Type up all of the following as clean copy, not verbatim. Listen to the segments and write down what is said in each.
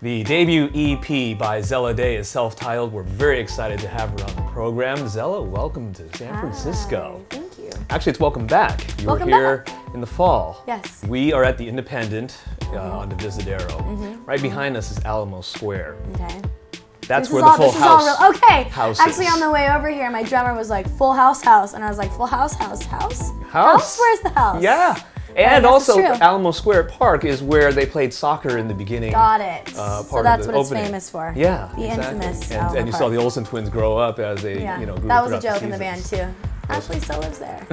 The debut EP by Zella is self-titled. We're very excited to have her on the program. Zella, welcome to San Francisco. Hi, thank you. Actually, it's welcome back. You Welcome were here back. in the fall. Yes. We are at the Independent on Divisadero. Right behind us is Alamo Square. Okay. That's This where is the Full House okay. house Actually, is. on the way over here, my drummer was like, Full House, house. And I was like, Full House, house, house? House? Where's the house? Yeah. I And guess it's also, true. Alamo Square Park is where they played soccer in the beginning. Got it. Part So that's of the what it's opening. famous for. Yeah, The exactly. infamous And Alamo you saw Park. the Olsen twins grow up as they, Yeah. grew That was a throughout joke in the band, seasons. too. Ashley still lives there.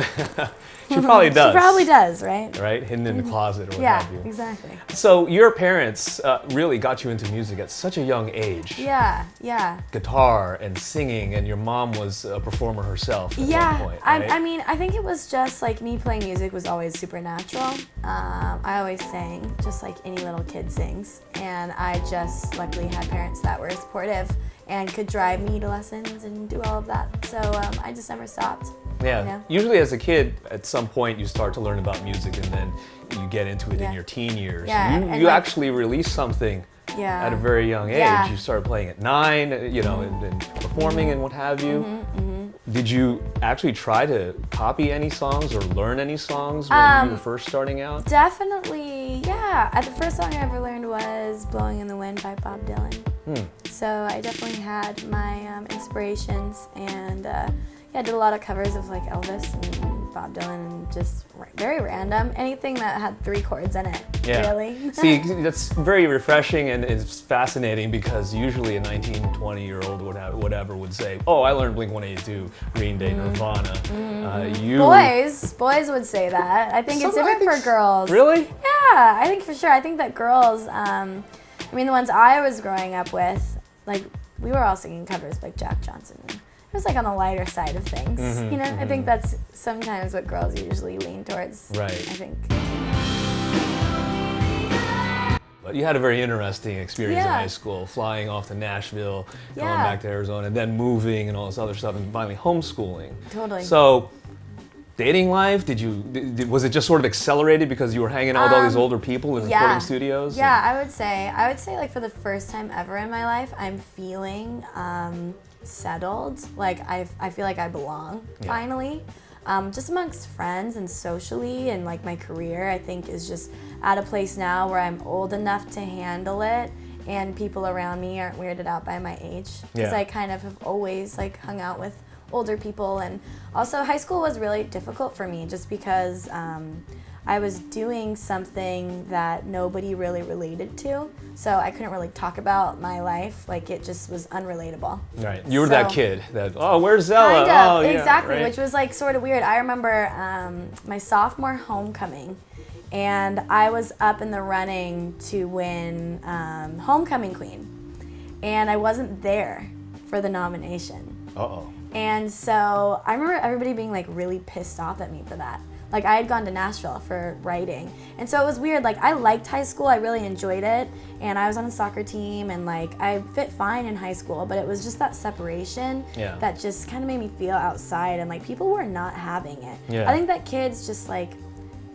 She probably does. She probably does, right? Right? Hidden in the closet or what Yeah, have you. exactly. So your parents really got you into music at such a young age. Yeah, yeah. Guitar and singing, and your mom was a performer herself at one point, right? I mean, I think it was just like me playing music was always supernatural. I always sang, just like any little kid sings. And I just luckily had parents that were supportive and could drive me to lessons and do all of that. So I just never stopped. Yeah. You know? Usually as a kid, at some point you start to learn about music and then you get into it in Yeah. your teen years. Yeah, You, and you like- actually released something Yeah. at a very young age. Yeah. You started playing at 9, and performing and what have you. Did you actually try to copy any songs or learn any songs when you were first starting out? Definitely, yeah. The first song I ever learned was Blowing in the Wind by Bob Dylan. So I definitely had my inspirations and I did a lot of covers of like Elvis and Bob Dylan and just very random. Anything that had 3 chords in it, really. See, that's very refreshing and it's fascinating because usually a 19, 20-year-old whatever would say, oh, I learned Blink-182, Green Day, Nirvana. Boys would say that. I think it's Some- I different think for girls. Really? Yeah, I think for sure. I think that girls, I mean, the ones I was growing up with, like, we were all singing covers like Jack Johnson. It was like on the lighter side of things, I think that's sometimes what girls usually lean towards. Right. I think. But you had a very interesting experience in Yeah. high school, flying off to Nashville, going Yeah. back to Arizona, and then moving and all this other stuff, and finally homeschooling. Totally. So, dating life, was it just sort of accelerated because you were hanging out with all these older people in recording studios? Yeah, I would say like for the first time ever in my life, I'm feeling settled. Like I feel like I belong finally. Just amongst friends and socially and like my career, I think is just at a place now where I'm old enough to handle it and people around me aren't weirded out by my age. Because I kind of have always like hung out with older people, and also high school was really difficult for me just because I was doing something that nobody really related to, so I couldn't really talk about my life. Like it just was unrelatable. Right. You were that kid that, oh, where's Zella? Kind of, Oh, yeah, exactly, right? which was like sort of weird. I remember my sophomore homecoming, and I was up in the running to win Homecoming Queen, and I wasn't there for the nomination. Uh-oh. And so I remember everybody being like really pissed off at me for that. Like I had gone to Nashville for writing. And so it was weird. Like I liked high school, I really enjoyed it. And I was on a soccer team and like I fit fine in high school, but it was just that separation that just kind of made me feel outside and like people were not having it. Yeah. I think that kids just like,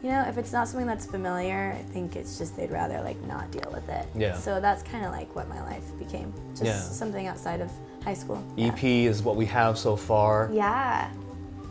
if it's not something that's familiar, I think it's just they'd rather like not deal with it. Yeah. So that's kind of like what my life became. Just something outside of high school. EP is what we have so far. Yeah.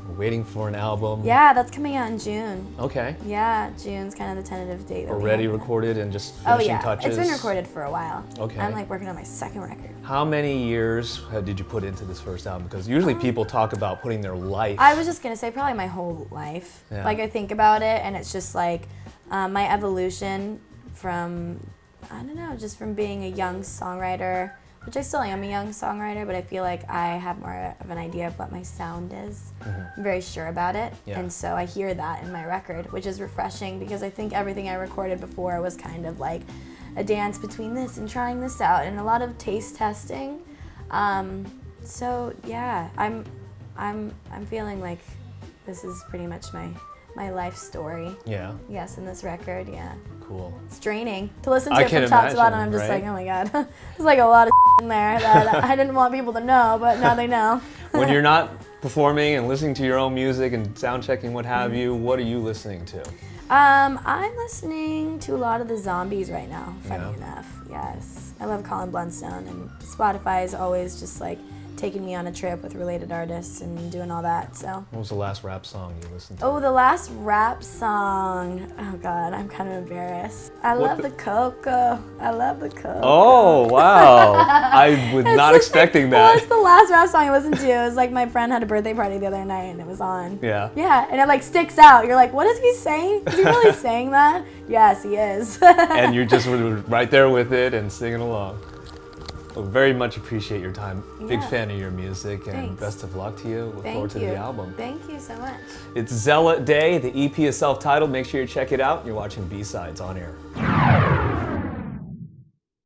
We're waiting for an album. Yeah, that's coming out in June. Okay. Yeah, June's kind of the tentative date. That we Already have. recorded and just finishing touches? It's been recorded for a while. Okay. I'm like working on my second record. How many years did you put into this first album? Because usually people talk about putting their life. I was just gonna say probably my whole life. Yeah. Like I think about it and it's just like my evolution from, I don't know, just from being a young songwriter, which I still am a young songwriter, but I feel like I have more of an idea of what my sound is. I'm very sure about it. Yeah. And so I hear that in my record, which is refreshing because I think everything I recorded before was kind of like a dance between this and trying this out and a lot of taste testing. So yeah, I'm feeling like this is pretty much my life story. Yeah. Yes, in this record, yeah. Cool. It's draining to listen to I it from can top to bottom. imagine, I'm just right? like, oh my god, there's like a lot of in there that I didn't want people to know, but now they know. When you're not performing and listening to your own music and sound checking what have you, what are you listening to? I'm listening to a lot of the Zombies right now, funny enough. Yes. I love Colin Blunstone, and Spotify is always just like taking me on a trip with related artists and doing all that, so. What was the last rap song you listened to? Oh, the last rap song. Oh God, I'm kind of embarrassed. I love the Coco. I love the Coco. Oh, wow. I was not expecting that. Well, it's the last rap song I listened to. It was like my friend had a birthday party the other night and it was on. Yeah. Yeah, and it like sticks out. You're like, what is he saying? Is he really saying that? Yes, he is. And you're just right there with it and singing along. Well, very much appreciate your time. Big fan of your music, and Thanks. best of luck to you. Look forward to the album. Thank you so much. It's Zella Day. The EP is self-titled. Make sure you check it out. You're watching B-Sides on air.